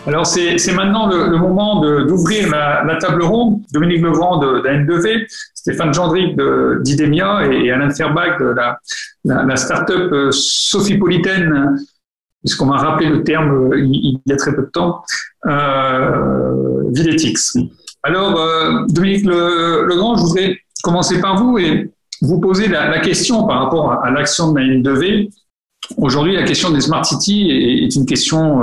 Alors, c'est maintenant le moment d'ouvrir la table ronde. Dominique Legrand de N2V, Stéphane Gendric d'Idemia et Alain Ferbach de la start-up sophipolitaine, puisqu'on m'a rappelé le terme il y a très peu de temps, Viletix. Alors, Dominique Legrand, je voudrais commencer par vous et vous poser la question par rapport à l'action de la N2V. Aujourd'hui, la question des Smart Cities est une question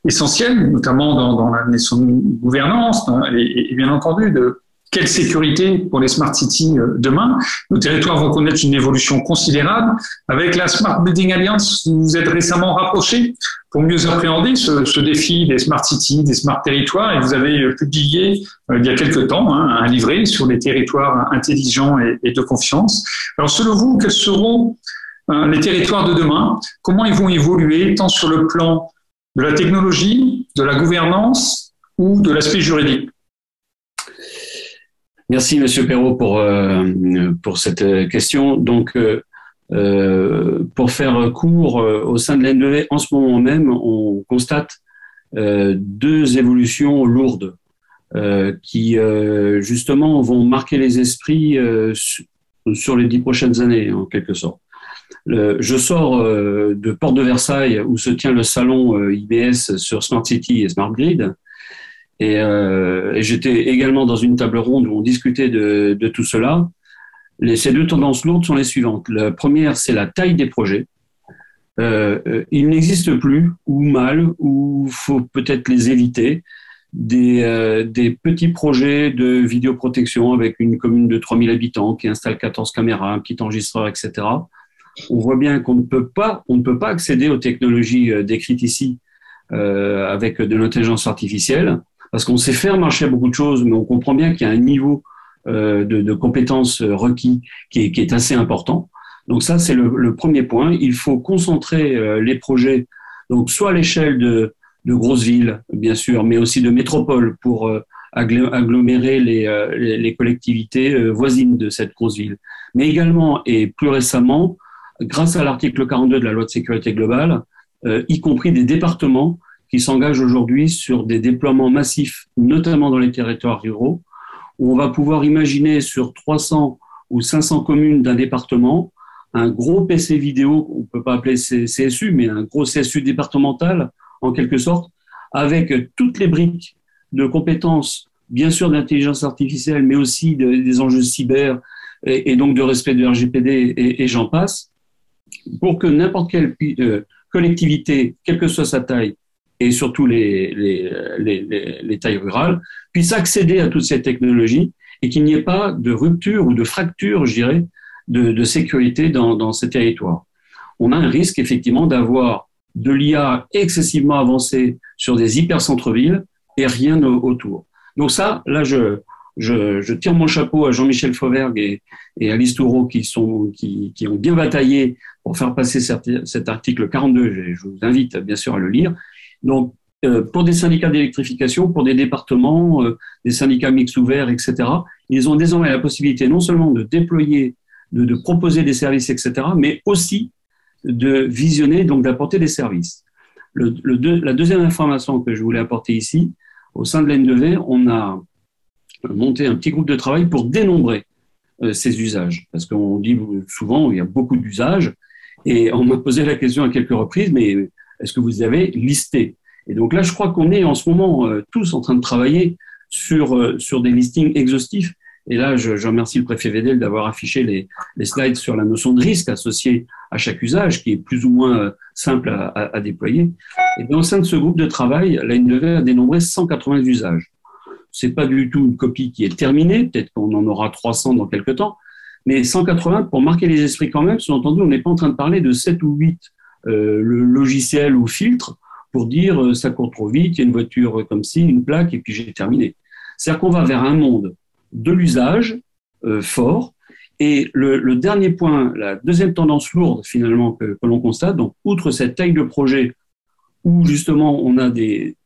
essentielle, notamment dans la notion de gouvernance et bien entendu de quelle sécurité pour les Smart Cities demain. Nos territoires vont connaître une évolution considérable. Avec la Smart Building Alliance, vous vous êtes récemment rapprochés pour mieux appréhender ce défi des Smart Cities, des Smart Territoires, et vous avez publié il y a quelque temps un livret sur les territoires intelligents et de confiance. Alors selon vous, quels seront les territoires de demain? Comment ils vont évoluer tant sur le plan de la technologie, de la gouvernance ou de l'aspect juridique? Merci, Monsieur Perrault, pour cette question. Donc, pour faire court, au sein de l'N2V, en ce moment même, on constate deux évolutions lourdes qui, justement, vont marquer les esprits sur les 10 prochaines années, en quelque sorte. Je sors de Porte de Versailles, où se tient le salon IBS sur Smart City et Smart Grid. Et j'étais également dans une table ronde où on discutait de tout cela. Ces deux tendances lourdes sont les suivantes. La première, c'est la taille des projets. Il n'existe plus, ou mal, ou faut peut-être les éviter, des petits projets de vidéoprotection avec une commune de 3000 habitants qui installe 14 caméras, un petit enregistreur, etc. On voit bien qu'on ne peut pas accéder aux technologies décrites ici avec de l'intelligence artificielle, parce qu'on sait faire marcher beaucoup de choses, mais on comprend bien qu'il y a un niveau de compétences requis qui est assez important. Donc ça, c'est le premier point. Il faut concentrer les projets, donc soit à l'échelle de grosses villes, bien sûr, mais aussi de métropoles pour agglomérer les collectivités voisines de cette grosse ville. Mais également, et plus récemment, grâce à l'article 42 de la loi de sécurité globale, y compris des départements qui s'engagent aujourd'hui sur des déploiements massifs, notamment dans les territoires ruraux, où on va pouvoir imaginer sur 300 ou 500 communes d'un département un gros PC vidéo, on ne peut pas appeler CSU, mais un gros CSU départemental, en quelque sorte, avec toutes les briques de compétences, bien sûr d'intelligence artificielle, mais aussi des enjeux cyber et donc de respect de RGPD et j'en passe, pour que n'importe quelle collectivité, quelle que soit sa taille, et surtout les tailles rurales, puissent accéder à toutes ces technologies et qu'il n'y ait pas de rupture ou de fracture, je dirais, de sécurité dans ces territoires. On a un risque, effectivement, d'avoir de l'IA excessivement avancée sur des hyper-centres-villes et rien autour. Donc ça, là, je tire mon chapeau à Jean-Michel Fauvergue et Alice Toureau qui ont bien bataillé pour faire passer cet article 42. Je vous invite, bien sûr, à le lire. Donc, pour des syndicats d'électrification, pour des départements, des syndicats mixtes ouverts, etc., ils ont désormais la possibilité non seulement de déployer, de proposer des services, etc., mais aussi de visionner, donc d'apporter des services. La deuxième information que je voulais apporter ici, au sein de l'N2V, on a monté un petit groupe de travail pour dénombrer ces usages. Parce qu'on dit souvent, il y a beaucoup d'usages, et on m'a posé la question à quelques reprises, mais est-ce que vous avez listé? Et donc là, je crois qu'on est en ce moment tous en train de travailler sur des listings exhaustifs. Et là, je remercie le préfet Vedel d'avoir affiché les slides sur la notion de risque associée à chaque usage, qui est plus ou moins simple à déployer. Et bien, au sein de ce groupe de travail, la N2V a dénombré 180 usages. C'est pas du tout une copie qui est terminée, peut-être qu'on en aura 300 dans quelques temps, mais 180 pour marquer les esprits quand même. Sous-entendu, on n'est pas en train de parler de 7 ou 8 logiciels ou filtres pour dire ça court trop vite, il y a une voiture comme ci, une plaque, et puis j'ai terminé. C'est-à-dire qu'on va vers un monde de l'usage fort. Et le dernier point, la deuxième tendance lourde finalement que l'on constate, donc outre cette taille de projet où justement on a des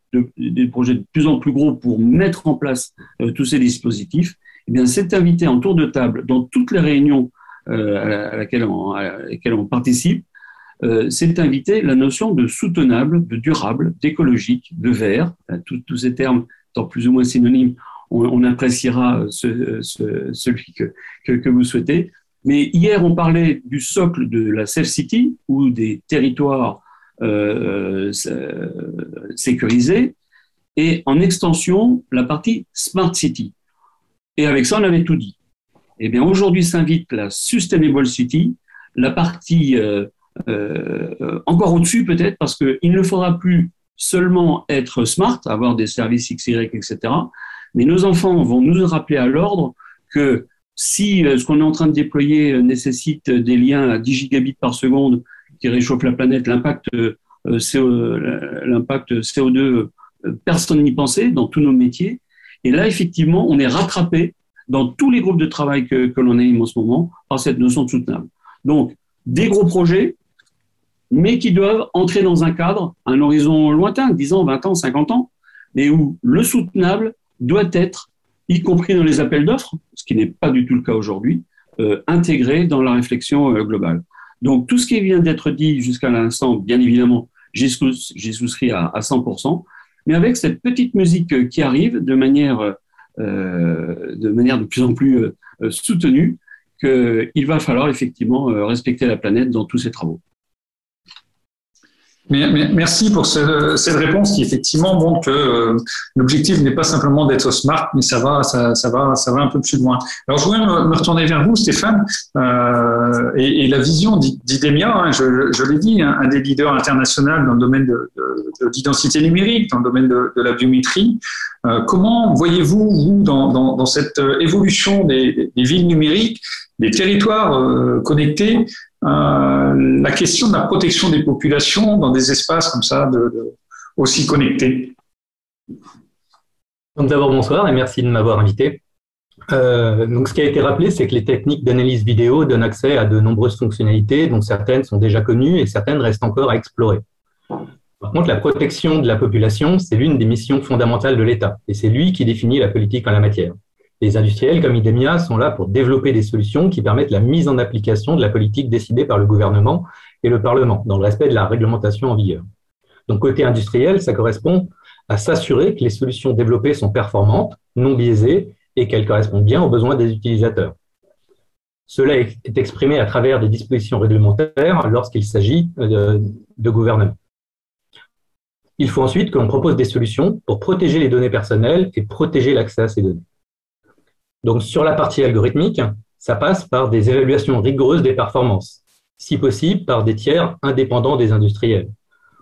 projets de plus en plus gros pour mettre en place tous ces dispositifs, eh bien c'est invité en tour de table dans toutes les réunions à laquelle on participe, c'est inviter la notion de soutenable, de durable, d'écologique, de vert, tous ces termes étant plus ou moins synonymes, on appréciera celui que vous souhaitez. Mais hier, on parlait du socle de la Safe City ou des territoires sécurisés et en extension, la partie Smart City. Et avec ça, on avait tout dit. Eh bien, aujourd'hui s'invite la Sustainable City, la partie encore au-dessus peut-être, parce qu'il ne faudra plus seulement être smart, avoir des services XY, etc. Mais nos enfants vont nous rappeler à l'ordre que si ce qu'on est en train de déployer nécessite des liens à 10 gigabits par seconde qui réchauffent la planète, l'impact CO2, personne n'y pensait dans tous nos métiers. Et là, effectivement, on est rattrapé dans tous les groupes de travail que l'on anime en ce moment par cette notion de soutenable. Donc, des gros projets, mais qui doivent entrer dans un cadre, un horizon lointain, 10 ans, 20 ans, 50 ans, mais où le soutenable doit être, y compris dans les appels d'offres, ce qui n'est pas du tout le cas aujourd'hui, intégré dans la réflexion globale. Donc, tout ce qui vient d'être dit jusqu'à l'instant, bien évidemment, j'y souscris à 100%, mais avec cette petite musique qui arrive de manière de plus en plus soutenue, qu'il va falloir effectivement respecter la planète dans tous ces travaux. Merci pour cette réponse qui effectivement montre que l'objectif n'est pas simplement d'être smart, mais ça va un peu plus loin. Alors je voudrais me retourner vers vous, Stéphane, et la vision d'IDEMIA, hein, je l'ai dit, hein, un des leaders internationaux dans le domaine de l'identité numérique, dans le domaine de la biométrie. Comment voyez-vous, vous, dans cette évolution des villes numériques, des territoires connectés, la question de la protection des populations dans des espaces comme ça aussi connectés? Donc d'abord bonsoir et merci de m'avoir invité. Donc ce qui a été rappelé, c'est que les techniques d'analyse vidéo donnent accès à de nombreuses fonctionnalités, dont certaines sont déjà connues et certaines restent encore à explorer. Par contre, la protection de la population, c'est l'une des missions fondamentales de l'État et c'est lui qui définit la politique en la matière. Les industriels comme IDEMIA sont là pour développer des solutions qui permettent la mise en application de la politique décidée par le gouvernement et le Parlement, dans le respect de la réglementation en vigueur. Donc, côté industriel, ça correspond à s'assurer que les solutions développées sont performantes, non biaisées et qu'elles correspondent bien aux besoins des utilisateurs. Cela est exprimé à travers des dispositions réglementaires lorsqu'il s'agit de gouvernement. Il faut ensuite que l'on propose des solutions pour protéger les données personnelles et protéger l'accès à ces données. Donc, sur la partie algorithmique, ça passe par des évaluations rigoureuses des performances, si possible par des tiers indépendants des industriels.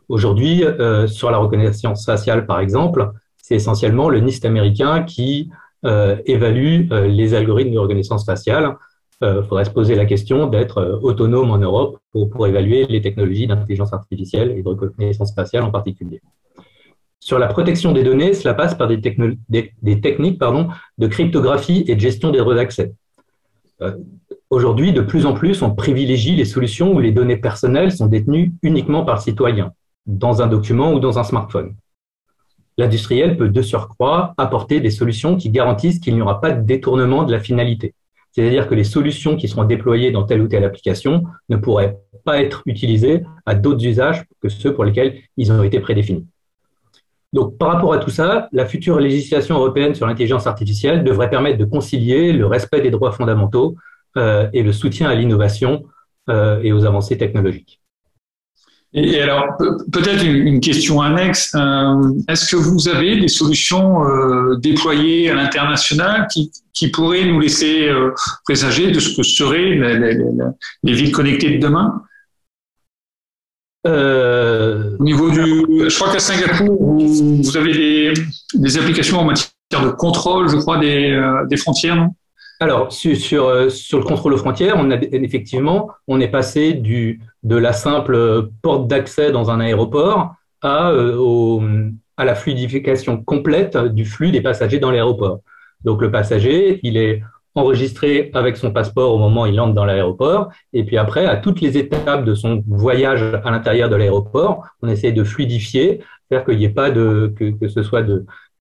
Aujourd'hui, sur la reconnaissance faciale, par exemple, c'est essentiellement le NIST américain qui évalue les algorithmes de reconnaissance faciale. Il faudrait se poser la question d'être autonome en Europe pour évaluer les technologies d'intelligence artificielle et de reconnaissance faciale en particulier. Sur la protection des données, cela passe par des techniques de cryptographie et de gestion des droits d'accès. Aujourd'hui, de plus en plus, on privilégie les solutions où les données personnelles sont détenues uniquement par le citoyen, dans un document ou dans un smartphone. L'industriel peut de surcroît apporter des solutions qui garantissent qu'il n'y aura pas de détournement de la finalité. C'est-à-dire que les solutions qui seront déployées dans telle ou telle application ne pourraient pas être utilisées à d'autres usages que ceux pour lesquels ils ont été prédéfinis. Donc, par rapport à tout ça, la future législation européenne sur l'intelligence artificielle devrait permettre de concilier le respect des droits fondamentaux et le soutien à l'innovation et aux avancées technologiques. Et alors, peut-être une question annexe. Est-ce que vous avez des solutions déployées à l'international qui pourraient nous laisser présager de ce que seraient les villes connectées de demain? Au niveau je crois qu'à Singapour, vous avez des applications en matière de contrôle, je crois, des frontières, non? Alors, sur le contrôle aux frontières, effectivement, on est passé de la simple porte d'accès dans un aéroport à la fluidification complète du flux des passagers dans l'aéroport. Donc, le passager, il est enregistré avec son passeport au moment où il entre dans l'aéroport, et puis après, à toutes les étapes de son voyage à l'intérieur de l'aéroport, on essaie de fluidifier, faire qu'il n'y ait pas que ce soit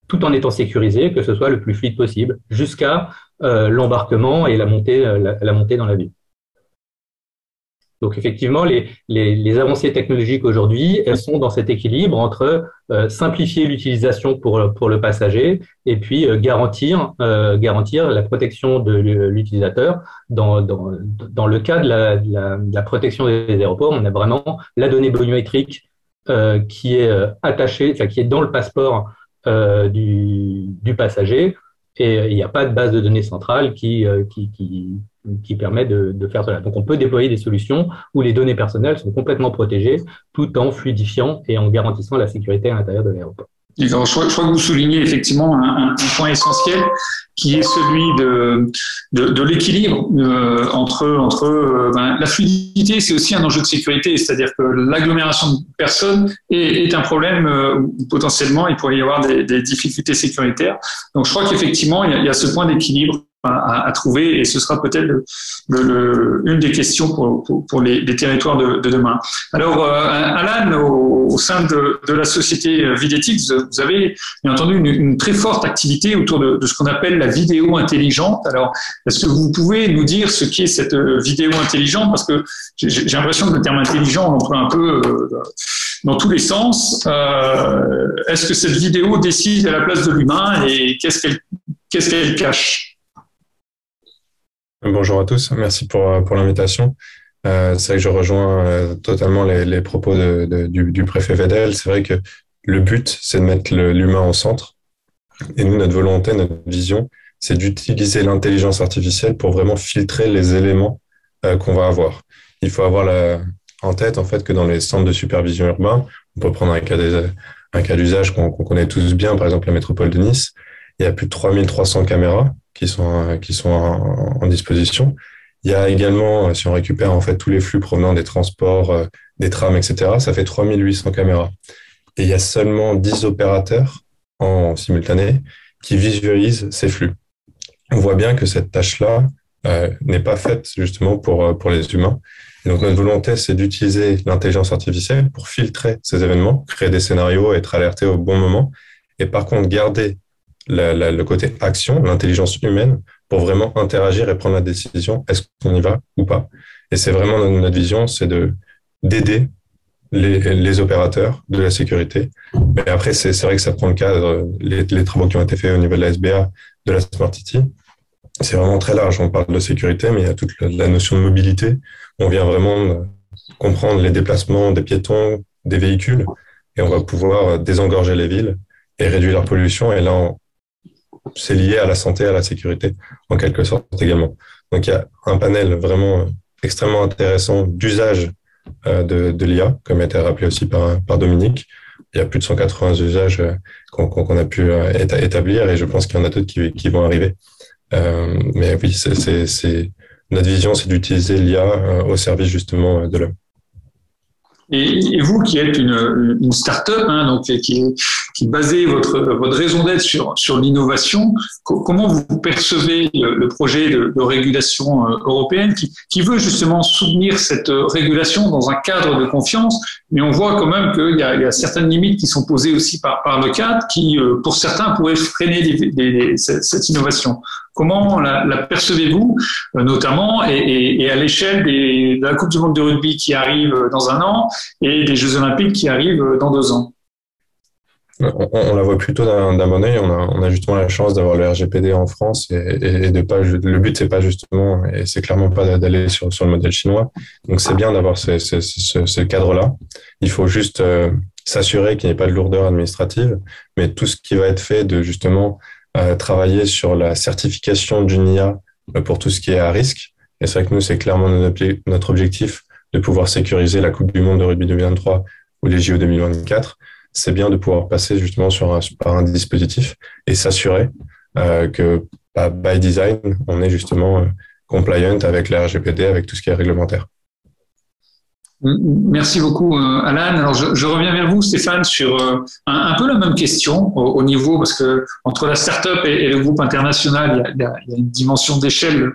tout en étant sécurisé, que ce soit le plus fluide possible, jusqu'à l'embarquement et la montée dans l'avion. Donc effectivement, les avancées technologiques aujourd'hui, elles sont dans cet équilibre entre simplifier l'utilisation pour le passager et puis garantir la protection de l'utilisateur. Dans le cas de la protection des aéroports, on a vraiment la donnée biométrique qui est attachée, enfin, qui est dans le passeport du passager. Et il n'y a pas de base de données centrale qui permet de faire cela. Donc, on peut déployer des solutions où les données personnelles sont complètement protégées tout en fluidifiant et en garantissant la sécurité à l'intérieur de l'aéroport. Je crois que vous soulignez effectivement un point essentiel qui est celui de l'équilibre entre la fluidité, c'est aussi un enjeu de sécurité, c'est-à-dire que l'agglomération de personnes est un problème où potentiellement il pourrait y avoir des difficultés sécuritaires. Donc je crois qu'effectivement il y a ce point d'équilibre à trouver et ce sera peut-être une des questions pour les territoires de demain. Alors Alan, au sein de la société Videtix, vous avez bien entendu une très forte activité autour de ce qu'on appelle la vidéo intelligente. Alors est-ce que vous pouvez nous dire ce qu'est cette vidéo intelligente, parce que j'ai l'impression que le terme intelligent on l'emploie un peu dans tous les sens. Est-ce que cette vidéo décide à la place de l'humain et qu'est-ce qu'elle cache? Bonjour à tous, merci pour l'invitation. C'est vrai que je rejoins totalement les propos du préfet Vedel. C'est vrai que le but, c'est de mettre l'humain au centre. Et nous, notre volonté, notre vision, c'est d'utiliser l'intelligence artificielle pour vraiment filtrer les éléments qu'on va avoir. Il faut avoir en tête en fait que dans les centres de supervision urbain, on peut prendre un cas d'usage qu'on connaît tous bien, par exemple la métropole de Nice. Il y a plus de 3300 caméras qui sont en disposition. Il y a également, si on récupère en fait tous les flux provenant des transports, des trams, etc., ça fait 3800 caméras. Et il y a seulement 10 opérateurs en simultané qui visualisent ces flux. On voit bien que cette tâche-là n'est pas faite justement pour les humains. Et donc notre volonté, c'est d'utiliser l'intelligence artificielle pour filtrer ces événements, créer des scénarios, être alerté au bon moment, et par contre garder le côté action, l'intelligence humaine, pour vraiment interagir et prendre la décision, est-ce qu'on y va ou pas. Et c'est vraiment notre vision, c'est d'aider les opérateurs de la sécurité. Mais après, c'est vrai que ça prend le cadre, les travaux qui ont été faits au niveau de la SBA, de la Smart City, c'est vraiment très large. On parle de sécurité, mais il y a toute la notion de mobilité. On vient vraiment comprendre les déplacements des piétons, des véhicules, et on va pouvoir désengorger les villes et réduire leur pollution. Et là, c'est lié à la santé, à la sécurité, en quelque sorte également. Donc, il y a un panel vraiment extrêmement intéressant d'usage de l'IA, comme a été rappelé aussi par Dominique. Il y a plus de 180 usages qu'on a pu établir et je pense qu'il y en a d'autres qui vont arriver. Mais oui, notre vision, c'est d'utiliser l'IA au service justement de l'homme. Et vous qui êtes une start-up, donc qui basez votre raison d'être sur l'innovation, comment vous percevez le projet de régulation européenne qui veut justement soutenir cette régulation dans un cadre de confiance, mais on voit quand même qu'il y a certaines limites qui sont posées aussi par le cadre qui, pour certains, pourraient freiner cette innovation. Comment la percevez-vous, notamment, et à l'échelle de la Coupe du monde de rugby qui arrive dans un an et des Jeux olympiques qui arrivent dans 2 ans? On la voit plutôt d'un bon œil. On a justement la chance d'avoir le RGPD en France et de pas. Le but c'est pas justement et c'est clairement pas d'aller sur le modèle chinois. Donc c'est bien d'avoir ce cadre-là. Il faut juste s'assurer qu'il n'y ait pas de lourdeur administrative, mais tout ce qui va être fait de justement travailler sur la certification d'une IA pour tout ce qui est à risque. Et c'est vrai que nous c'est clairement notre objectif de pouvoir sécuriser la Coupe du monde de rugby 2023 ou les JO 2024. C'est bien de pouvoir passer justement par un dispositif et s'assurer que by design, on est justement compliant avec la RGPD, avec tout ce qui est réglementaire. Merci beaucoup, Alan. Alors, je reviens vers vous, Stéphane, sur un peu la même question au niveau, parce que entre la start-up et le groupe international, il y a une dimension d'échelle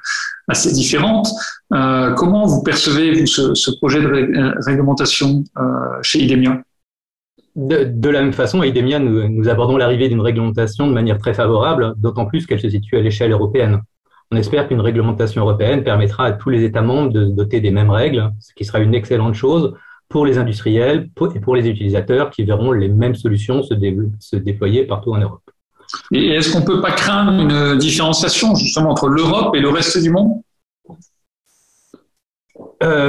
assez différente. Comment vous percevez, vous, ce projet de réglementation chez IDEMIA? De la même façon, à IDEMIA, nous abordons l'arrivée d'une réglementation de manière très favorable, d'autant plus qu'elle se situe à l'échelle européenne. On espère qu'une réglementation européenne permettra à tous les États membres de se doter des mêmes règles, ce qui sera une excellente chose pour les industriels et pour les utilisateurs qui verront les mêmes solutions se déployer partout en Europe. Et est-ce qu'on ne peut pas craindre une différenciation justement entre l'Europe et le reste du monde?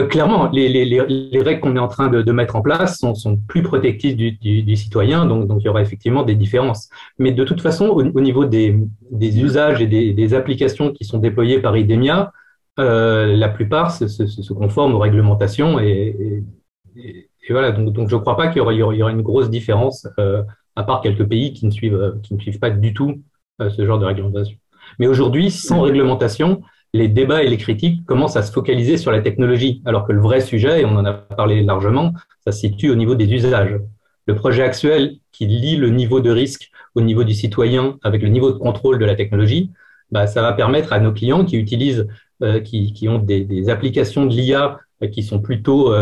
Clairement, les règles qu'on est en train de mettre en place sont plus protectives du citoyen, donc il y aura effectivement des différences. Mais de toute façon, au niveau des usages et des applications qui sont déployées par IDEMIA, la plupart se conforment aux réglementations et voilà. Donc je ne crois pas qu'il y aura une grosse différence, à part quelques pays qui ne suivent pas du tout ce genre de réglementation. Mais aujourd'hui, sans réglementation, les débats et les critiques commencent à se focaliser sur la technologie, alors que le vrai sujet, et on en a parlé largement, ça se situe au niveau des usages. Le projet actuel qui lie le niveau de risque au niveau du citoyen avec le niveau de contrôle de la technologie, ça va permettre à nos clients qui utilisent, qui ont des applications de l'IA qui sont plutôt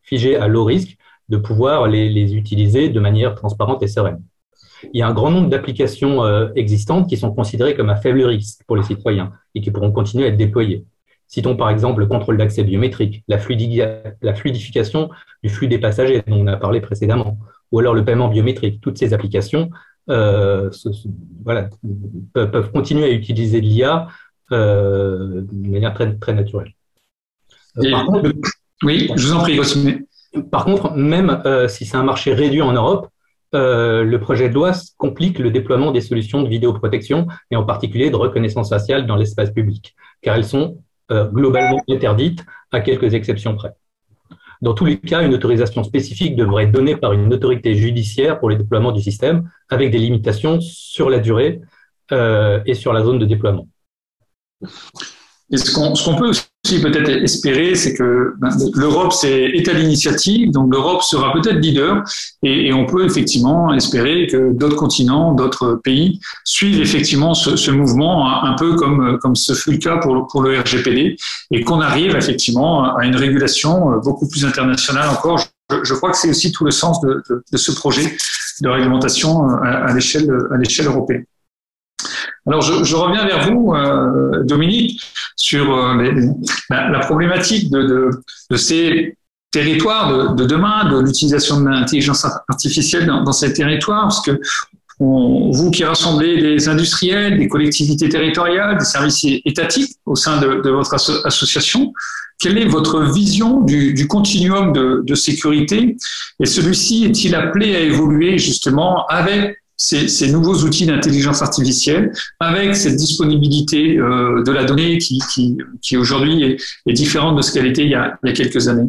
figées à low risque, de pouvoir les utiliser de manière transparente et sereine. Il y a un grand nombre d'applications existantes qui sont considérées comme à faible risque pour les citoyens et qui pourront continuer à être déployées. Citons par exemple le contrôle d'accès biométrique, la fluidification du flux des passagers dont on a parlé précédemment, ou alors le paiement biométrique. Toutes ces applications peuvent continuer à utiliser de l'IA de manière très, très naturelle. Oui, je vous en prie, continuez. Par contre, même si c'est un marché réduit en Europe, le projet de loi complique le déploiement des solutions de vidéoprotection et en particulier de reconnaissance faciale dans l'espace public, car elles sont globalement interdites à quelques exceptions près. Dans tous les cas, une autorisation spécifique devrait être donnée par une autorité judiciaire pour le déploiement du système, avec des limitations sur la durée et sur la zone de déploiement. Et ce qu'on peut aussi peut-être espérer, c'est que l'Europe est à l'initiative, donc l'Europe sera peut-être leader, et on peut effectivement espérer que d'autres continents, d'autres pays suivent effectivement ce mouvement, un peu comme ce fut le cas pour le RGPD, et qu'on arrive effectivement à une régulation beaucoup plus internationale encore. Je crois que c'est aussi tout le sens de ce projet de réglementation à l'échelle européenne. Alors, je reviens vers vous, Dominique, sur la problématique de ces territoires de demain, de l'utilisation de l'intelligence artificielle dans ces territoires, parce que vous qui rassemblez des industriels, des collectivités territoriales, des services étatiques au sein de votre association, quelle est votre vision du continuum de sécurité, et celui-ci est-il appelé à évoluer justement avec ces nouveaux outils d'intelligence artificielle, avec cette disponibilité de la donnée qui aujourd'hui est différente de ce qu'elle était il y a quelques années?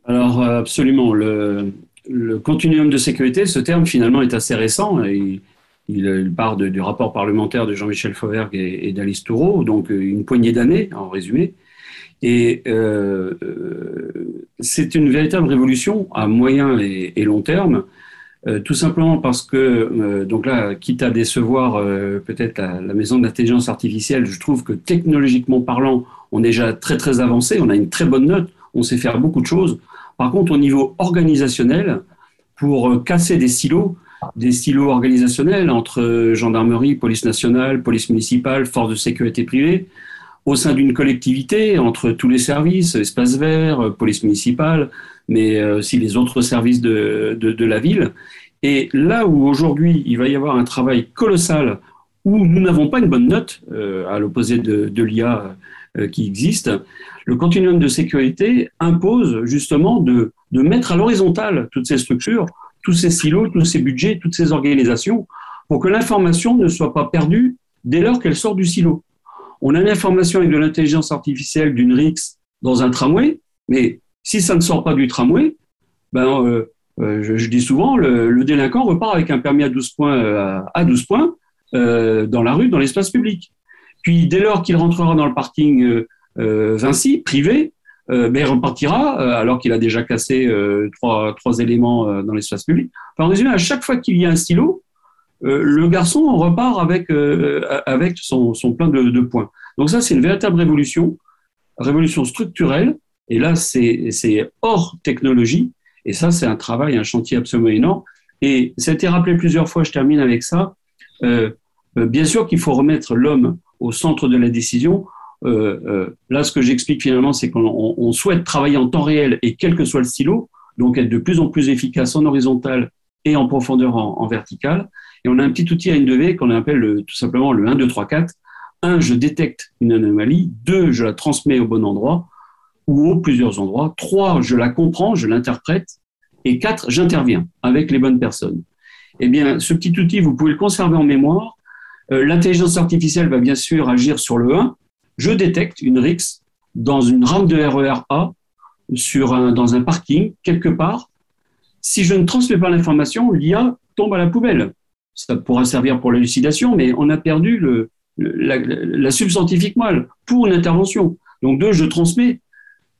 Alors absolument, le continuum de sécurité, ce terme finalement est assez récent. Il part du rapport parlementaire de Jean-Michel Fauvergue et d'Alice Toureau, donc une poignée d'années en résumé. Et c'est une véritable révolution à moyen et long terme. Tout simplement parce que, donc là, quitte à décevoir peut-être la maison de l'intelligence artificielle, je trouve que technologiquement parlant, on est déjà très très avancé, on a une très bonne note, on sait faire beaucoup de choses. Par contre, au niveau organisationnel, pour casser des silos organisationnels entre gendarmerie, police nationale, police municipale, force de sécurité privée, au sein d'une collectivité, entre tous les services, espaces verts, police municipale, mais aussi les autres services de la ville. Et là où aujourd'hui, il va y avoir un travail colossal où nous n'avons pas une bonne note, à l'opposé de l'IA qui existe, le continuum de sécurité impose justement de mettre à l'horizontale toutes ces structures, tous ces silos, tous ces budgets, toutes ces organisations, pour que l'information ne soit pas perdue dès lors qu'elle sort du silo. On a l'information avec de l'intelligence artificielle d'une RIX dans un tramway, mais si ça ne sort pas du tramway, je dis souvent, le délinquant repart avec un permis à 12 points, dans la rue, dans l'espace public. Puis dès lors qu'il rentrera dans le parking Vinci, privé, il repartira alors qu'il a déjà cassé trois éléments dans l'espace public. Enfin, en résumé, à chaque fois qu'il y a un stylo, le garçon repart avec son plein de points. Donc ça, c'est une véritable révolution structurelle. Et là, c'est hors technologie. Et ça, c'est un travail, un chantier absolument énorme. Et ça a été rappelé plusieurs fois, je termine avec ça. Bien sûr qu'il faut remettre l'homme au centre de la décision. Là, ce que j'explique finalement, c'est qu'on souhaite travailler en temps réel et quel que soit le silo, donc être de plus en plus efficace en horizontal et en profondeur en vertical. Et on a un petit outil à N2V qu'on appelle tout simplement le 1, 2, 3, 4. 1, je détecte une anomalie. 2, je la transmets au bon endroit ou aux plusieurs endroits. 3, je la comprends, je l'interprète. Et 4, j'interviens avec les bonnes personnes. Eh bien, ce petit outil, vous pouvez le conserver en mémoire. L'intelligence artificielle va bien sûr agir sur le 1. Je détecte une RIX dans une rame de RER A dans un parking, quelque part. Si je ne transmets pas l'information, l'IA tombe à la poubelle. Ça pourra servir pour l'élucidation, mais on a perdu la substantifique moelle pour une intervention. Donc 2, je transmets.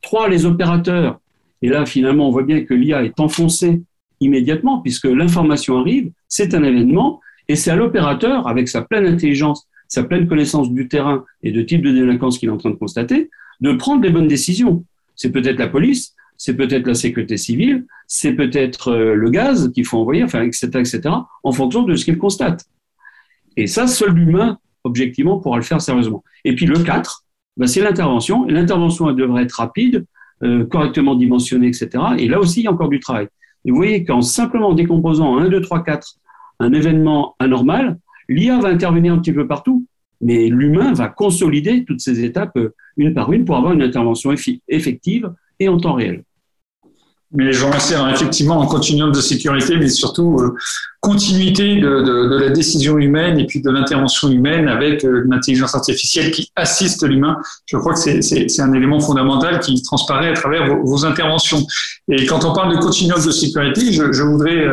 3, les opérateurs. Et là, finalement, on voit bien que l'IA est enfoncée immédiatement, puisque l'information arrive, c'est un événement, et c'est à l'opérateur, avec sa pleine intelligence, sa pleine connaissance du terrain et de type de délinquance qu'il est en train de constater, de prendre les bonnes décisions. C'est peut-être la police, c'est peut-être la sécurité civile, c'est peut-être le gaz qu'il faut envoyer, enfin, etc., en fonction de ce qu'il constate. Et ça, seul l'humain, objectivement, pourra le faire sérieusement. Et puis le 4, c'est l'intervention. Et l'intervention, elle devrait être rapide, correctement dimensionnée, etc. Et là aussi, il y a encore du travail. Et vous voyez qu'en simplement décomposant 1, 2, 3, 4, un événement anormal, l'IA va intervenir un petit peu partout, mais l'humain va consolider toutes ces étapes une par une pour avoir une intervention effective et en temps réel. Mais je vous remercie. Alors, effectivement, en continuum de sécurité, mais surtout continuité de la décision humaine et puis de l'intervention humaine avec l'intelligence artificielle qui assiste l'humain. Je crois que c'est un élément fondamental qui transparaît à travers vos interventions. Et quand on parle de continuum de sécurité, je voudrais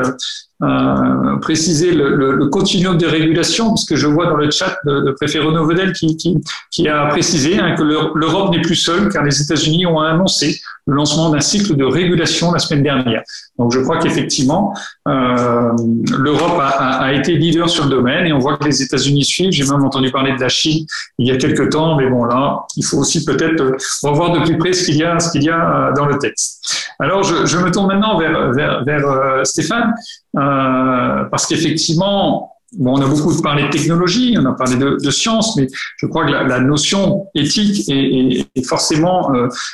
préciser le continuum de régulation, puisque je vois dans le chat le préfet Renaud Vedel qui a précisé que l'Europe n'est plus seule, car les États-Unis ont annoncé le lancement d'un cycle de régulation la semaine dernière. Donc je crois qu'effectivement, l'Europe a été leader sur le domaine et on voit que les États-Unis suivent. J'ai même entendu parler de la Chine il y a quelques temps, mais bon là, il faut aussi peut-être revoir de plus près ce qu'il y a dans le texte. Alors je me tourne maintenant vers Stéphane. Parce qu'effectivement, on a beaucoup parlé de technologie, on a parlé de science, mais je crois que la notion éthique est forcément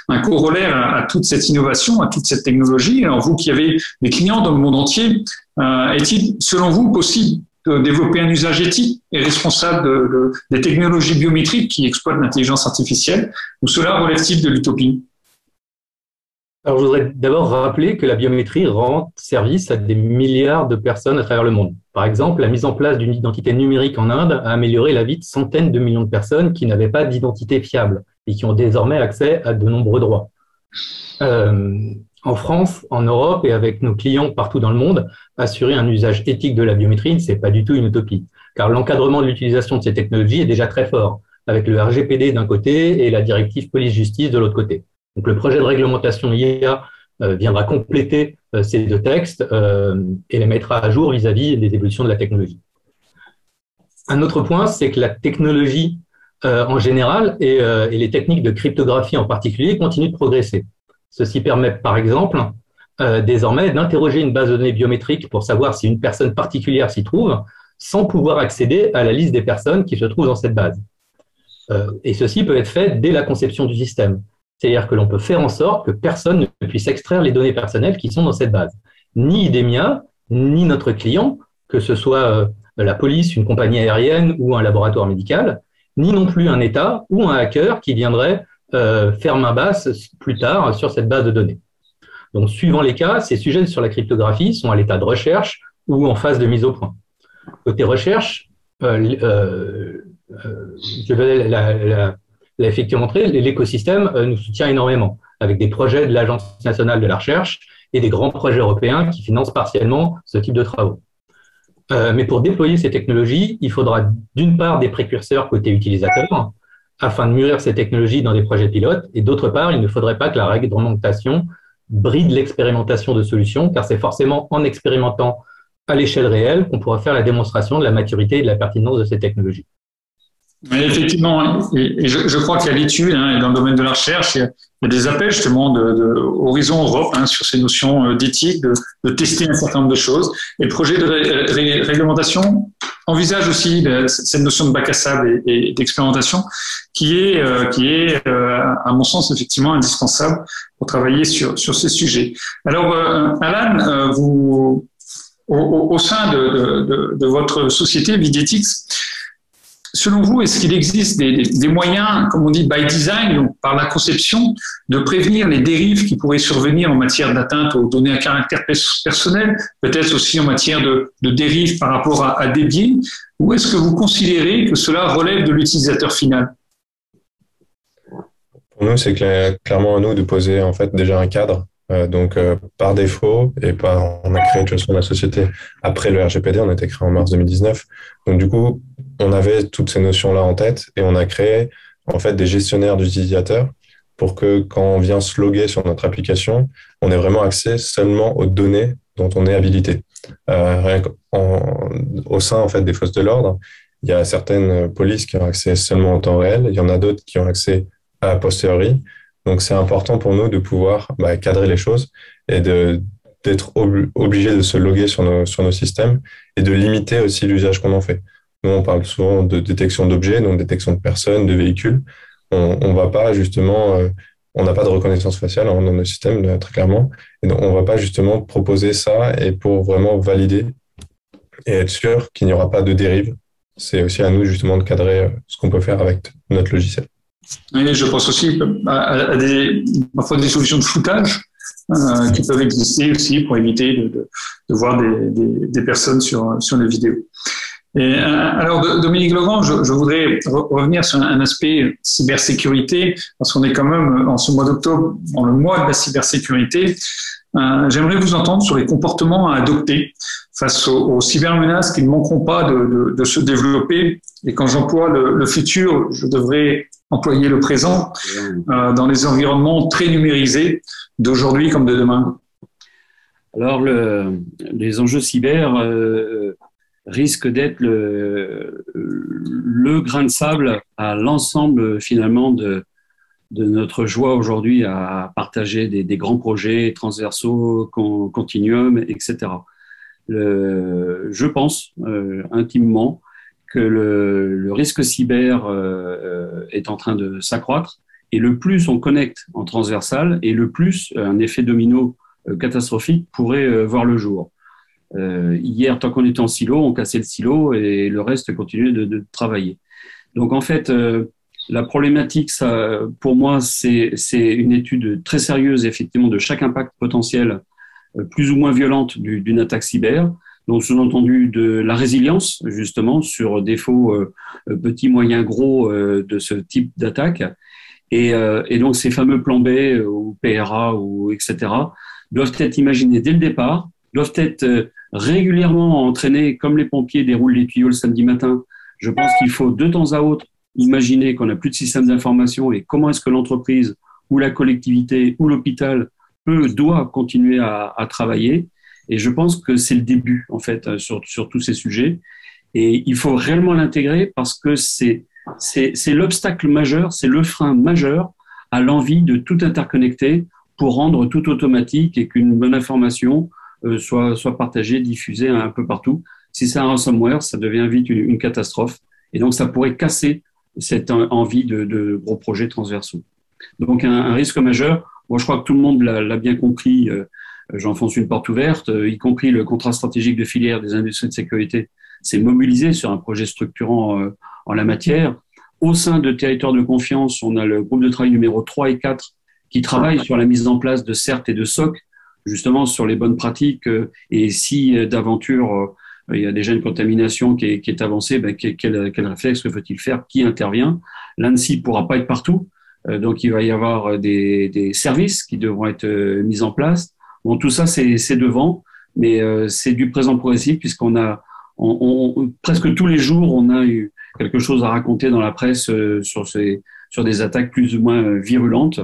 un corollaire à toute cette innovation, à toute cette technologie. Alors vous qui avez des clients dans le monde entier, est-il, selon vous, possible de développer un usage éthique et responsable des technologies biométriques qui exploitent l'intelligence artificielle, ou cela relève-t-il de l'utopie ? Alors, je voudrais d'abord rappeler que la biométrie rend service à des milliards de personnes à travers le monde. Par exemple, la mise en place d'une identité numérique en Inde a amélioré la vie de centaines de millions de personnes qui n'avaient pas d'identité fiable et qui ont désormais accès à de nombreux droits. En France, en Europe et avec nos clients partout dans le monde, assurer un usage éthique de la biométrie, ce n'est pas du tout une utopie, car l'encadrement de l'utilisation de ces technologies est déjà très fort, avec le RGPD d'un côté et la directive police-justice de l'autre côté. Donc, le projet de réglementation IA viendra compléter ces deux textes et les mettra à jour vis-à-vis des évolutions de la technologie. Un autre point, c'est que la technologie en général et les techniques de cryptographie en particulier continuent de progresser. Ceci permet, par exemple, désormais d'interroger une base de données biométrique pour savoir si une personne particulière s'y trouve, sans pouvoir accéder à la liste des personnes qui se trouvent dans cette base. Et ceci peut être fait dès la conception du système. C'est-à-dire que l'on peut faire en sorte que personne ne puisse extraire les données personnelles qui sont dans cette base. Ni IDEMIA, ni notre client, que ce soit la police, une compagnie aérienne ou un laboratoire médical, ni non plus un État ou un hacker qui viendrait faire main basse plus tard sur cette base de données. Donc, suivant les cas, ces sujets sur la cryptographie sont à l'état de recherche ou en phase de mise au point. Côté recherche, je vais l'a effectivement montré, l'écosystème nous soutient énormément, avec des projets de l'Agence nationale de la recherche et des grands projets européens qui financent partiellement ce type de travaux. Mais pour déployer ces technologies, il faudra d'une part des précurseurs côté utilisateur, afin de mûrir ces technologies dans des projets pilotes, et d'autre part, il ne faudrait pas que la réglementation bride l'expérimentation de solutions, car c'est forcément en expérimentant à l'échelle réelle qu'on pourra faire la démonstration de la maturité et de la pertinence de ces technologies. Oui, effectivement, et je crois qu'à l'étude, et dans le domaine de la recherche, il y a des appels justement de Horizon Europe sur ces notions d'éthique, de tester un certain nombre de choses. Et le projet de réglementation envisage aussi cette notion de bac à sable et d'expérimentation qui est, à mon sens, effectivement indispensable pour travailler sur ces sujets. Alors, Alan, vous, au sein de votre société Videtix, selon vous, est-ce qu'il existe des moyens, comme on dit, by design, donc par la conception, de prévenir les dérives qui pourraient survenir en matière d'atteinte aux données à caractère personnel, peut-être aussi en matière de dérives par rapport à des biais, ou est-ce que vous considérez que cela relève de l'utilisateur final? Pour nous, c'est clairement à nous de poser en fait déjà un cadre. Par défaut, on a créé de toute façon la société après le RGPD, on a été créé en mars 2019. Donc du coup, on avait toutes ces notions-là en tête et on a créé en fait des gestionnaires d'utilisateurs pour que quand on vient se loguer sur notre application, on ait vraiment accès seulement aux données dont on est habilité. Au sein en fait des forces de l'ordre, il y a certaines polices qui ont accès seulement en temps réel, il y en a d'autres qui ont accès a posteriori. Donc, c'est important pour nous de pouvoir cadrer les choses et d'être obligé de se loguer sur nos systèmes et de limiter aussi l'usage qu'on en fait. Nous, on parle souvent de détection d'objets, donc détection de personnes, de véhicules. On va pas justement, on n'a pas de reconnaissance faciale dans nos systèmes, très clairement. Et donc, on va pas justement proposer ça et pour vraiment valider et être sûr qu'il n'y aura pas de dérive. C'est aussi à nous justement de cadrer ce qu'on peut faire avec notre logiciel. Et je pense aussi à parfois des solutions de floutage qui peuvent exister aussi pour éviter de voir des personnes sur les vidéos. Et alors, Dominique Legrand, je voudrais revenir sur un aspect cybersécurité, parce qu'on est quand même en ce mois d'octobre, dans le mois de la cybersécurité. J'aimerais vous entendre sur les comportements à adopter face aux cybermenaces qui ne manqueront pas de se développer. Et quand j'emploie le futur, je devrais employer le présent dans les environnements très numérisés d'aujourd'hui comme de demain. Alors, les enjeux cyber risquent d'être le grain de sable à l'ensemble finalement de notre joie aujourd'hui à partager des grands projets transversaux, continuum, etc. Je pense intimement que le risque cyber est en train de s'accroître et le plus on connecte en transversal et le plus un effet domino catastrophique pourrait voir le jour. Hier, tant qu'on était en silo, on cassait le silo et le reste continuait de travailler. Donc en fait, la problématique, ça, pour moi, c'est une étude très sérieuse effectivement de chaque impact potentiel plus ou moins violente d'une attaque cyber. Donc, sous-entendu de la résilience, justement, sur défauts petits, moyens, gros de ce type d'attaque. Et donc, ces fameux plans B ou PRA ou etc. doivent être imaginés dès le départ, doivent être régulièrement entraînés comme les pompiers déroulent les tuyaux le samedi matin. Je pense qu'il faut de temps à autre imaginer qu'on n'a plus de système d'information et comment est-ce que l'entreprise ou la collectivité ou l'hôpital doit continuer à travailler. Et je pense que c'est le début, en fait, sur tous ces sujets. Et il faut réellement l'intégrer parce que c'est l'obstacle majeur, c'est le frein majeur à l'envie de tout interconnecter pour rendre tout automatique et qu'une bonne information soit partagée, diffusée un peu partout. Si c'est un ransomware, ça devient vite une catastrophe. Et donc, ça pourrait casser cette envie de gros projets transversaux. Donc, un risque majeur. Moi, je crois que tout le monde l'a bien compris. J'enfonce une porte ouverte, y compris le contrat stratégique de filière des industries de sécurité s'est mobilisé sur un projet structurant en la matière. Au sein de Territoires de confiance, on a le groupe de travail numéro 3 et 4 qui travaille sur la mise en place de CERT et de SOC, justement sur les bonnes pratiques. Et si d'aventure, il y a déjà une contamination qui est avancée, quel réflexe, que faut-il faire, qui intervient? L'ANSSI ne pourra pas être partout, donc il va y avoir des services qui devront être mis en place. Bon, tout ça, c'est devant, mais c'est du présent progressif puisqu'on a presque tous les jours, on a eu quelque chose à raconter dans la presse sur des attaques plus ou moins virulentes.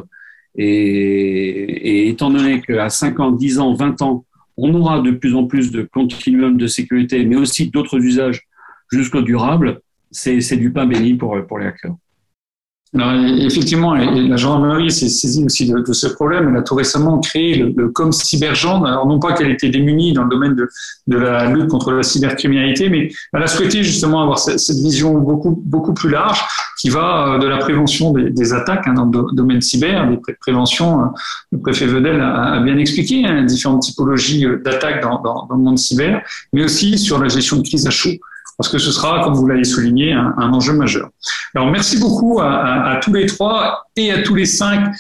Et étant donné qu'à 5 ans, 10 ans, 20 ans, on aura de plus en plus de continuum de sécurité, mais aussi d'autres usages jusqu'au durable, c'est du pain béni pour les hackers. Alors, effectivement, et la gendarmerie s'est saisie aussi de ce problème. Elle a tout récemment créé le COM Cybergendre. Alors, non pas qu'elle était démunie dans le domaine de la lutte contre la cybercriminalité, mais elle a souhaité justement avoir cette vision beaucoup plus large qui va de la prévention des attaques dans le domaine cyber, des préventions. Le préfet Vedel a bien expliqué différentes typologies d'attaques dans le monde cyber, mais aussi sur la gestion de crise à chaud, parce que ce sera, comme vous l'avez souligné, un enjeu majeur. Alors, merci beaucoup à tous les trois et à tous les cinq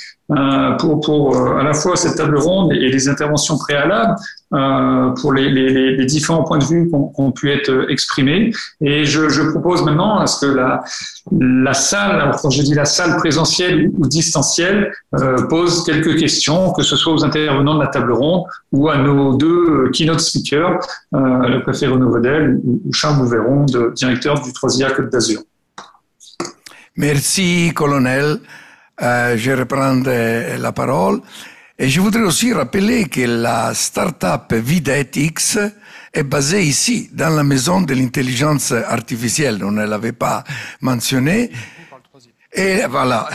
pour à la fois cette table ronde et les interventions préalables, pour les différents points de vue qui ont pu être exprimés. Et je propose maintenant à ce que la salle, alors quand je dis la salle présentielle ou distancielle, pose quelques questions, que ce soit aux intervenants de la table ronde ou à nos deux keynote speakers, le préfet Renaud Vedel ou Charles Bouveron, directeur du 3IA Côte d'Azur. Merci, colonel. Je reprends la parole. Et je voudrais aussi rappeler que la start-up Videtix est basée ici, dans la maison de l'intelligence artificielle. On ne l'avait pas mentionné. Et voilà.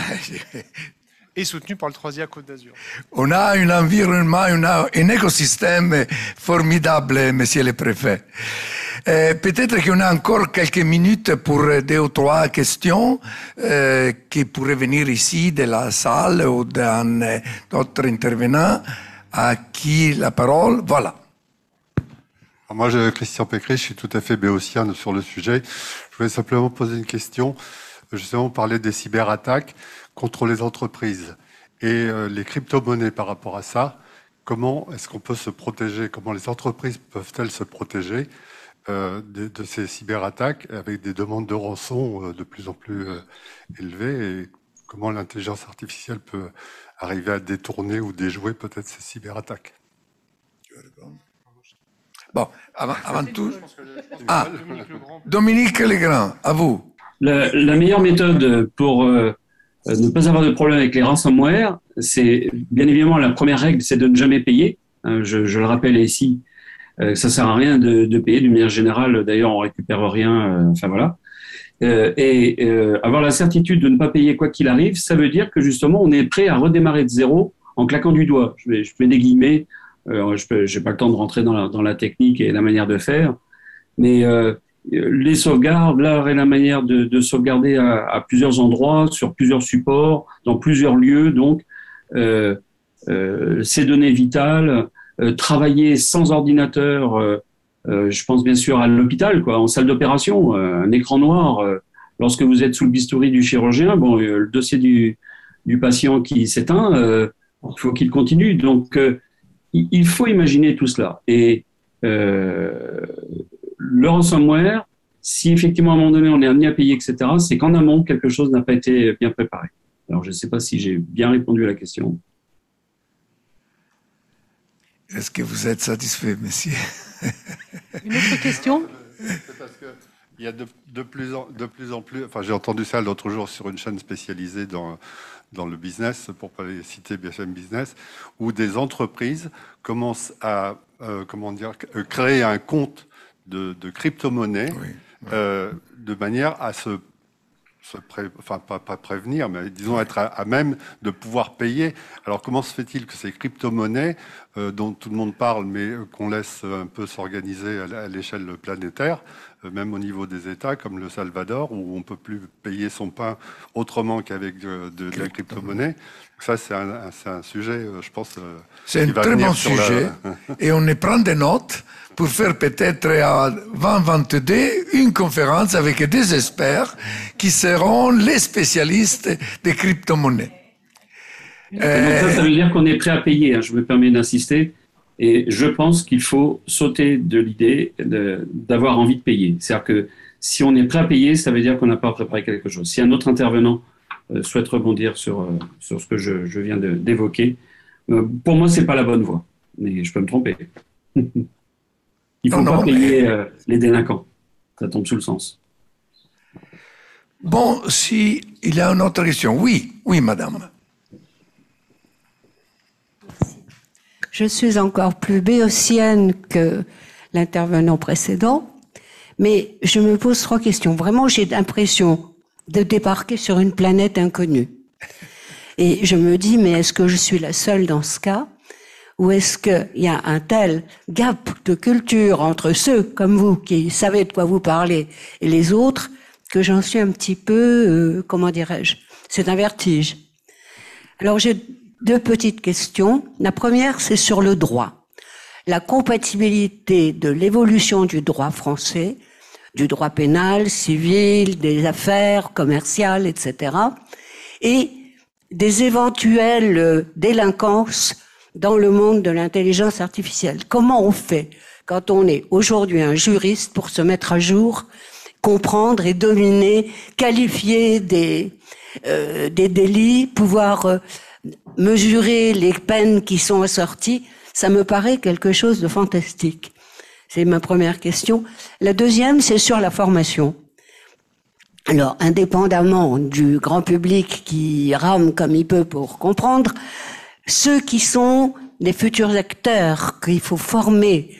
Et soutenu par le 3IA Côte d'Azur. On a un environnement, un écosystème formidable, monsieur le préfet. Peut-être qu'on a encore quelques minutes pour 2 ou 3 questions qui pourraient venir ici de la salle ou d'autres intervenants. À qui la parole? Voilà. Alors moi, Christian Pécré, je suis tout à fait béotien sur le sujet. Je voulais simplement poser une question. Justement, parler des cyberattaques contre les entreprises et les crypto-monnaies par rapport à ça. Comment est-ce qu'on peut se protéger? Comment les entreprises peuvent-elles se protéger de ces cyberattaques avec des demandes de rançon de plus en plus élevées, et comment l'intelligence artificielle peut arriver à détourner ou déjouer peut-être ces cyberattaques? Bon, avant tout... Ah, Dominique Legrand, à vous. La meilleure méthode pour ne pas avoir de problème avec les ransomware, c'est bien évidemment la première règle, c'est de ne jamais payer. Je le rappelle ici. Ça sert à rien de payer d'une manière générale. D'ailleurs, on récupère rien. Enfin voilà. Avoir la certitude de ne pas payer quoi qu'il arrive, ça veut dire que justement, on est prêt à redémarrer de zéro en claquant du doigt. Je mets des guillemets. J'ai pas le temps de rentrer dans la technique et la manière de faire, mais les sauvegardes, l'art et la manière de sauvegarder à plusieurs endroits, sur plusieurs supports, dans plusieurs lieux. Donc, ces données vitales. Travailler sans ordinateur, je pense bien sûr à l'hôpital, en salle d'opération, un écran noir. Lorsque vous êtes sous le bistouri du chirurgien, bon, le dossier du patient qui s'éteint, il faut qu'il continue. Donc, il faut imaginer tout cela. Et le ransomware, si effectivement à un moment donné on est amené à payer, etc., c'est qu'en amont quelque chose n'a pas été bien préparé. Alors, je ne sais pas si j'ai bien répondu à la question. Est-ce que vous êtes satisfait, monsieur? Une autre question? C'est parce qu'il y a de plus en plus... Enfin, j'ai entendu ça l'autre jour sur une chaîne spécialisée dans le business, pour ne pas les citer, BFM Business, où des entreprises commencent à créer un compte de crypto-monnaie, oui, de manière à pas prévenir, mais disons être à même de pouvoir payer. Alors comment se fait-il que ces crypto-monnaies dont tout le monde parle, mais qu'on laisse un peu s'organiser à l'échelle planétaire, même au niveau des États, comme le Salvador, où on ne peut plus payer son pain autrement qu'avec de la crypto-monnaie. Ça, c'est un sujet, je pense... c'est un très bon sujet, et on y prend des notes pour faire peut-être à 2022 une conférence avec des experts qui seront les spécialistes des crypto-monnaies. Ça veut dire qu'on est prêt à payer, je me permets d'insister, et je pense qu'il faut sauter de l'idée d'avoir envie de payer. C'est-à-dire que si on est prêt à payer, ça veut dire qu'on n'a pas préparé quelque chose. Si un autre intervenant souhaite rebondir sur ce que je viens d'évoquer, pour moi, ce n'est pas la bonne voie, mais je peux me tromper. Il ne faut pas payer les délinquants. Ça tombe sous le sens. Bon, si il y a une autre question. Oui, madame. Je suis encore plus béotienne que l'intervenant précédent, mais je me pose 3 questions. Vraiment, j'ai l'impression de débarquer sur une planète inconnue. Et je me dis, mais est-ce que je suis la seule dans ce cas? Ou est-ce qu'il y a un tel gap de culture entre ceux comme vous qui savez de quoi vous parlez et les autres que j'en suis un petit peu, comment dirais-je, c'est un vertige. Alors j'ai deux petites questions. La première, c'est sur le droit. La compatibilité de l'évolution du droit français, du droit pénal, civil, des affaires commerciales, etc., et des éventuelles délinquances dans le monde de l'intelligence artificielle. Comment on fait quand on est aujourd'hui un juriste pour se mettre à jour, comprendre et dominer, qualifier des délits, pouvoir mesurer les peines qui sont assorties? Ça me paraît quelque chose de fantastique. C'est ma première question. La deuxième, c'est sur la formation. Alors, indépendamment du grand public qui rame comme il peut pour comprendre, ceux qui sont les futurs acteurs qu'il faut former.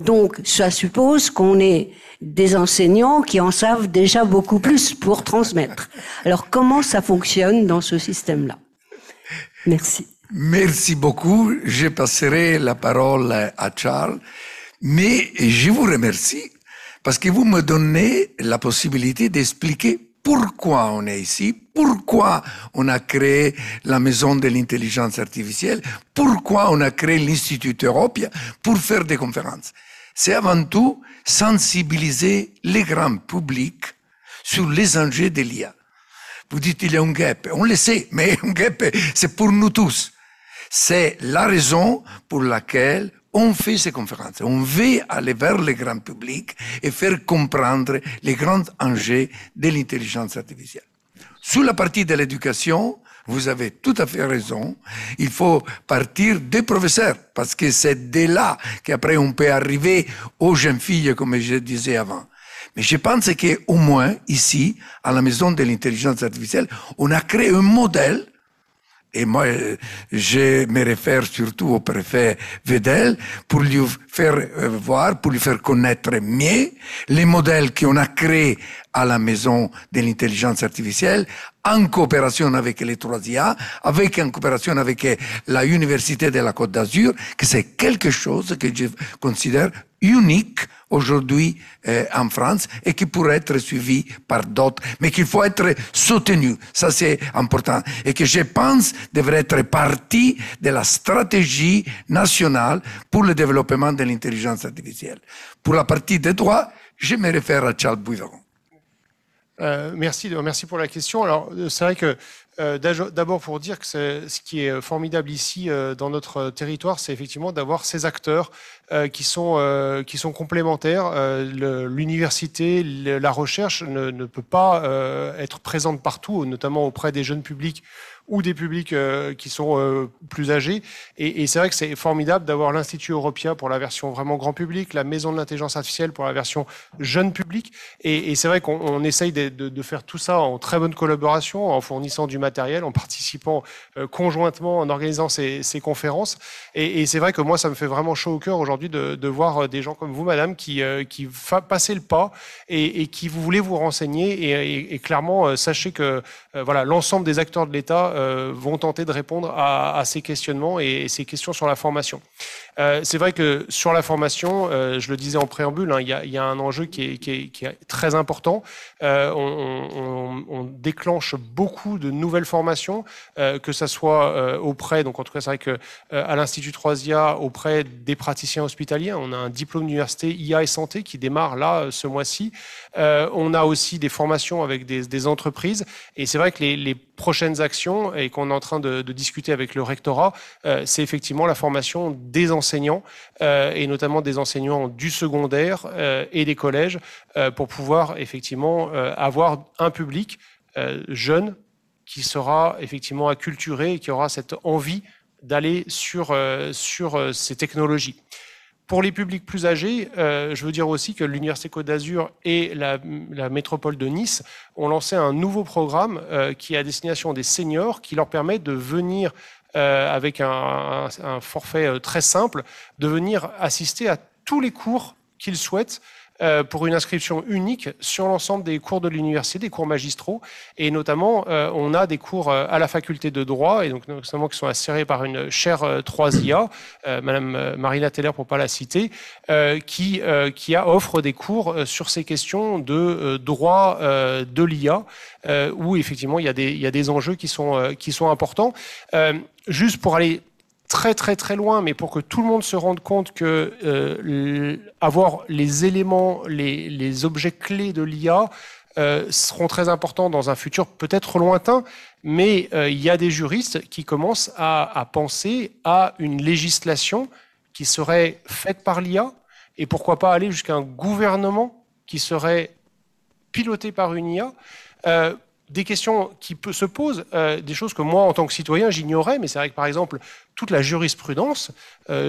Donc, ça suppose qu'on ait des enseignants qui en savent déjà beaucoup plus pour transmettre. Alors, comment ça fonctionne dans ce système-là? Merci. Merci beaucoup. Je passerai la parole à Charles, mais je vous remercie parce que vous me donnez la possibilité d'expliquer pourquoi on est ici, pourquoi on a créé la Maison de l'intelligence artificielle, pourquoi on a créé l'Institut Europia pour faire des conférences. C'est avant tout sensibiliser les grands publics sur les enjeux de l'IA. Vous dites il y a un gap, on le sait, mais un gap, c'est pour nous tous. C'est la raison pour laquelle on fait ces conférences. On veut aller vers le grand public et faire comprendre les grands enjeux de l'intelligence artificielle. Sur la partie de l'éducation, vous avez tout à fait raison. Il faut partir des professeurs parce que c'est de là qu'après on peut arriver aux jeunes filles, comme je disais avant. Mais je pense qu'au moins ici, à la Maison de l'intelligence artificielle, on a créé un modèle. Et moi, je me réfère surtout au préfet Vedel pour lui faire voir, pour lui faire connaître mieux les modèles qu'on a créés à la Maison de l'intelligence artificielle, en coopération avec les 3IA, en coopération avec la Université de la Côte d'Azur, que c'est quelque chose que je considère unique aujourd'hui en France et qui pourrait être suivi par d'autres, mais qu'il faut être soutenu. Ça, c'est important. Et que je pense devrait être partie de la stratégie nationale pour le développement de l'intelligence artificielle. Pour la partie des droits, je me réfère à Charles Bouiveron. Merci pour la question. Alors, c'est vrai que d'abord pour dire que ce qui est formidable ici dans notre territoire, c'est effectivement d'avoir ces acteurs qui sont complémentaires. L'université, la recherche ne peut pas être présente partout, notamment auprès des jeunes publics ou des publics qui sont plus âgés. Et c'est vrai que c'est formidable d'avoir l'Institut Europia pour la version vraiment grand public, la Maison de l'intelligence artificielle pour la version jeune public. Et c'est vrai qu'on essaye de faire tout ça en très bonne collaboration, en fournissant du matériel, en participant conjointement, en organisant ces conférences. Et c'est vrai que moi, ça me fait vraiment chaud au cœur aujourd'hui de voir des gens comme vous, madame, qui passez le pas et qui vous voulez vous renseigner. Et clairement, sachez que voilà, l'ensemble des acteurs de l'État vont tenter de répondre à ces questionnements et ces questions sur la formation. C'est vrai que sur la formation, je le disais en préambule, hein, il y a un enjeu qui est très important. On déclenche beaucoup de nouvelles formations, que ça soit auprès, donc en tout cas c'est vrai que à l'Institut 3IA, auprès des praticiens hospitaliers, on a un diplôme d'université IA et santé qui démarre là ce mois-ci. On a aussi des formations avec des entreprises, et c'est vrai que les prochaines actions, et qu'on est en train de discuter avec le rectorat, c'est effectivement la formation des enseignants, et notamment des enseignants du secondaire et des collèges, pour pouvoir effectivement avoir un public jeune qui sera effectivement acculturé et qui aura cette envie d'aller sur ces technologies. Pour les publics plus âgés, je veux dire aussi que l'Université Côte d'Azur et la métropole de Nice ont lancé un nouveau programme qui est à destination des seniors, qui leur permet de venir avec un forfait très simple, de venir assister à tous les cours qu'ils souhaitent pour une inscription unique sur l'ensemble des cours de l'université, des cours magistraux. Et notamment, on a des cours à la faculté de droit, et donc notamment qui sont assurés par une chaire 3IA, Madame Marina Teller pour ne pas la citer, qui offre des cours sur ces questions de droit de l'IA, où effectivement il y a des enjeux qui sont importants. Juste pour aller très très très loin, mais pour que tout le monde se rende compte que avoir les éléments, les objets clés de l'IA seront très importants dans un futur peut-être lointain, mais il y a des juristes qui commencent à penser à une législation qui serait faite par l'IA, et pourquoi pas aller jusqu'à un gouvernement qui serait piloté par une IA. Des questions qui se posent, des choses que moi, en tant que citoyen, j'ignorais, mais c'est vrai que, par exemple, toute la jurisprudence,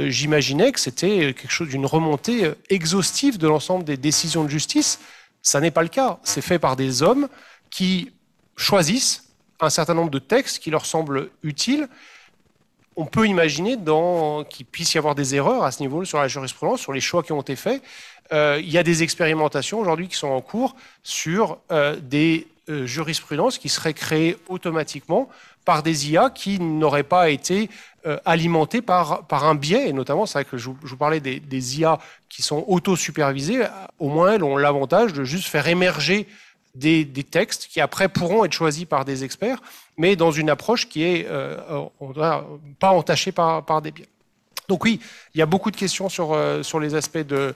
j'imaginais que c'était quelque chose d'une remontée exhaustive de l'ensemble des décisions de justice. Ça n'est pas le cas. C'est fait par des hommes qui choisissent un certain nombre de textes qui leur semblent utiles. On peut imaginer qu'il puisse y avoir des erreurs à ce niveau sur la jurisprudence, sur les choix qui ont été faits. Il y a des expérimentations aujourd'hui qui sont en cours sur des jurisprudences qui seraient créées automatiquement par des IA qui n'auraient pas été alimentées par un biais. Et notamment, c'est vrai que je vous parlais des IA qui sont auto-supervisées. Au moins, elles ont l'avantage de juste faire émerger des textes qui après pourront être choisis par des experts, mais dans une approche qui est pas entachée par des biais. Donc oui, il y a beaucoup de questions sur les aspects de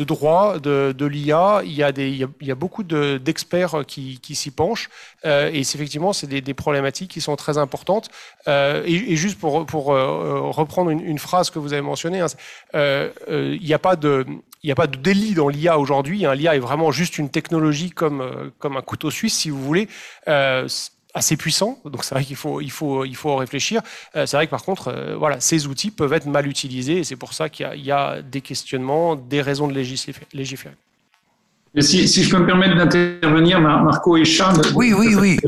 droit, de l'IA. Il y a beaucoup d'experts qui s'y penchent. Et effectivement, c'est des problématiques qui sont très importantes. Et juste pour reprendre une phrase que vous avez mentionnée, il n'y a pas de délit dans l'IA aujourd'hui. L'IA est vraiment juste une technologie comme un couteau suisse, si vous voulez, assez puissant. Donc c'est vrai qu'il faut réfléchir. C'est vrai que par contre, voilà, ces outils peuvent être mal utilisés, et c'est pour ça qu'il y a des questionnements, des raisons de légiférer. Et si je peux me permettre d'intervenir, Marco et Charles, oui.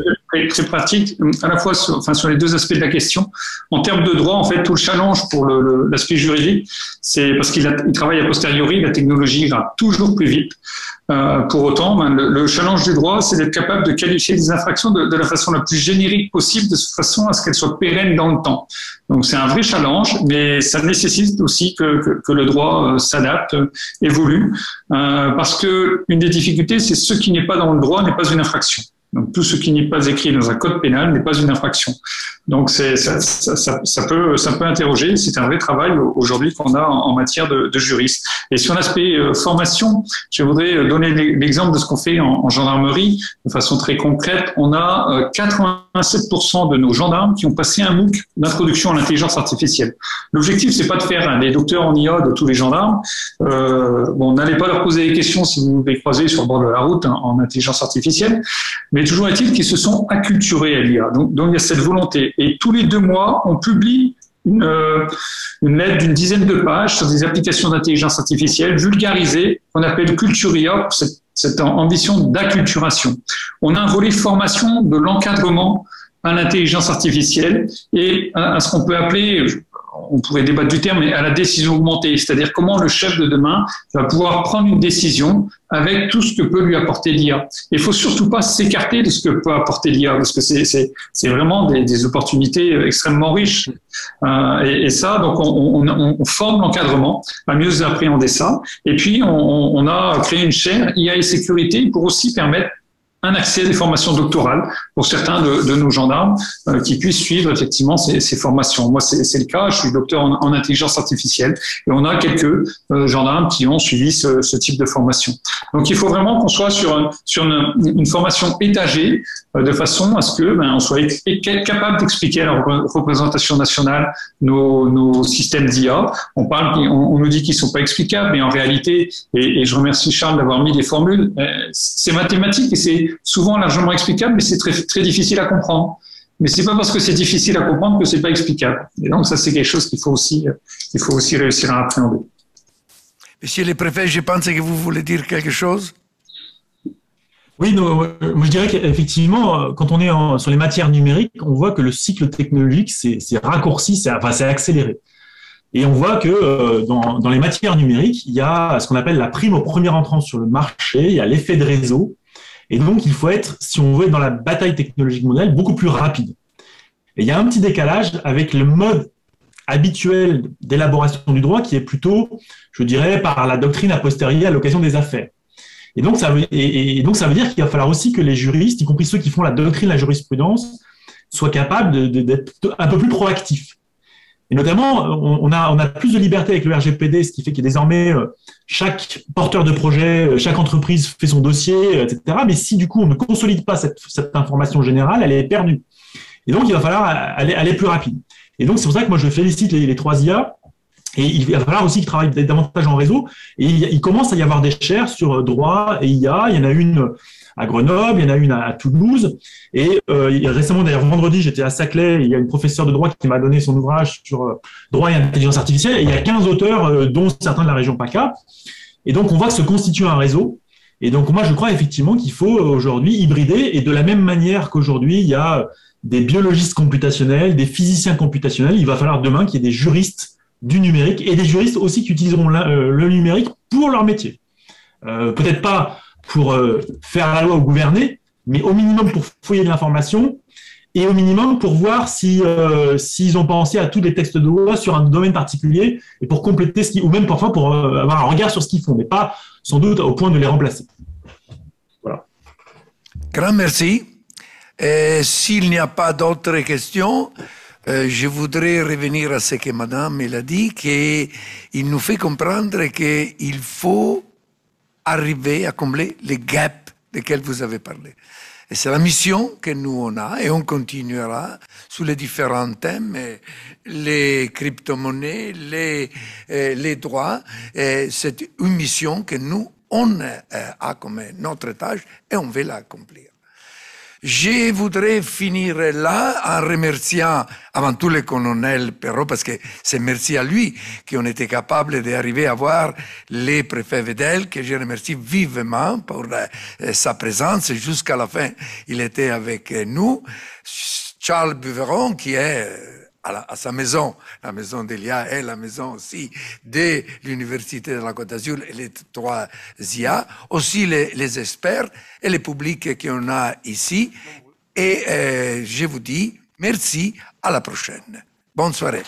Très pratique, à la fois sur les deux aspects de la question. En termes de droit, en fait, tout le challenge pour l'aspect juridique, c'est parce qu'il travaille a posteriori, la technologie ira toujours plus vite. Pour autant, le challenge du droit, c'est d'être capable de qualifier des infractions de la façon la plus générique possible, de façon à ce qu'elles soient pérennes dans le temps. Donc c'est un vrai challenge, mais ça nécessite aussi que le droit s'adapte, évolue, parce que une des difficultés, c'est ce qui n'est pas dans le droit n'est pas une infraction. Donc tout ce qui n'est pas écrit dans un code pénal n'est pas une infraction. Donc ça peut interroger. C'est un vrai travail aujourd'hui qu'on a en matière de juriste. Et sur l'aspect formation, je voudrais donner l'exemple de ce qu'on fait en gendarmerie de façon très concrète. On a 87% de nos gendarmes qui ont passé un MOOC d'introduction à l'intelligence artificielle. L'objectif, c'est pas de faire des docteurs en IA de tous les gendarmes. N'allez pas leur poser des questions si vous les croisez sur le bord de la route en intelligence artificielle, mais toujours est-il qu'ils se sont acculturés à l'IA. Donc il y a cette volonté. Et tous les 2 mois, on publie une lettre d'une dizaine de pages sur des applications d'intelligence artificielle vulgarisées qu'on appelle Culture IA, cette ambition d'acculturation. On a un volet formation de l'encadrement à l'intelligence artificielle et à ce qu'on peut appeler, on pourrait débattre du terme, mais à la décision augmentée, c'est-à-dire comment le chef de demain va pouvoir prendre une décision avec tout ce que peut lui apporter l'IA. Il faut surtout pas s'écarter de ce que peut apporter l'IA, parce que c'est vraiment des opportunités extrêmement riches. Et ça, donc on forme l'encadrement à mieux appréhender ça. Et puis on a créé une chaire IA et sécurité pour aussi permettre un accès à des formations doctorales pour certains de nos gendarmes qui puissent suivre effectivement ces formations. Moi, c'est le cas. Je suis docteur en intelligence artificielle et on a quelques gendarmes qui ont suivi ce type de formation. Donc, il faut vraiment qu'on soit sur une formation étagée de façon à ce que on soit capable d'expliquer à la représentation nationale nos systèmes d'IA. On nous dit qu'ils sont pas explicables, mais en réalité, et je remercie Charles d'avoir mis les formules, c'est mathématique et c'est souvent largement explicable, mais c'est très, très difficile à comprendre. Mais c'est pas parce que c'est difficile à comprendre que c'est pas explicable. Et donc ça, c'est quelque chose qu'il faut aussi réussir à appréhender. Monsieur le préfet, je pense que vous voulez dire quelque chose. Oui, moi je dirais qu'effectivement, quand on est sur les matières numériques, on voit que le cycle technologique s'est raccourci, c'est accéléré. Et on voit que dans les matières numériques, il y a ce qu'on appelle la prime au premier entrant sur le marché, il y a l'effet de réseau. Et donc, il faut être, si on veut être dans la bataille technologique mondiale, beaucoup plus rapide. Et il y a un petit décalage avec le mode habituel d'élaboration du droit qui est plutôt, je dirais, par la doctrine a posteriori à l'occasion des affaires. Et donc, ça veut dire qu'il va falloir aussi que les juristes, y compris ceux qui font la doctrine, la jurisprudence, soient capables d'être un peu plus proactifs. Et notamment, on a plus de liberté avec le RGPD, ce qui fait que désormais, chaque porteur de projet, chaque entreprise fait son dossier, etc. Mais si du coup, on ne consolide pas cette information générale, elle est perdue. Et donc, il va falloir aller plus rapide. Et donc, c'est pour ça que moi, je félicite les 3 IA. Et il va falloir aussi qu'ils travaillent davantage en réseau. Et il commence à y avoir des chaires sur droit et IA. Il y en a une à Grenoble, il y en a une à Toulouse. Et récemment, d'ailleurs, vendredi, j'étais à Saclay. Il y a une professeure de droit qui m'a donné son ouvrage sur droit et intelligence artificielle. Et il y a 15 auteurs, dont certains de la région PACA. Et donc, on voit que se constitue un réseau. Et donc, moi, je crois effectivement qu'il faut aujourd'hui hybrider. Et de la même manière qu'aujourd'hui, il y a des biologistes computationnels, des physiciens computationnels, il va falloir demain qu'il y ait des juristes du numérique et des juristes aussi qui utiliseront le numérique pour leur métier. Peut-être pas pour faire la loi ou gouverner, mais au minimum pour fouiller de l'information et au minimum pour voir s'ils ont pensé à tous les textes de loi sur un domaine particulier et pour compléter ce qui, ou même parfois pour avoir un regard sur ce qu'ils font, mais pas sans doute au point de les remplacer. Voilà. Grand merci. S'il n'y a pas d'autres questions, je voudrais revenir à ce que Madame a dit, qu'il nous fait comprendre qu'il faut arriver à combler les gaps desquels vous avez parlé. Et c'est la mission que nous on a et on continuera sur les différents thèmes, les crypto-monnaies, les droits. C'est une mission que nous, on a comme notre tâche et on veut l'accomplir. Je voudrais finir là en remerciant avant tout le colonel Perrault, parce que c'est merci à lui qu'on était capable d'arriver à voir les préfets Vedel, que je remercie vivement pour sa présence. Jusqu'à la fin, il était avec nous. Charles Buveron, qui est à sa maison, la maison d'Elia est la maison aussi de l'Université de la Côte d'Azur et les 3 IA, aussi les experts et le public qu'on a ici. Et je vous dis merci, à la prochaine. Bonne soirée.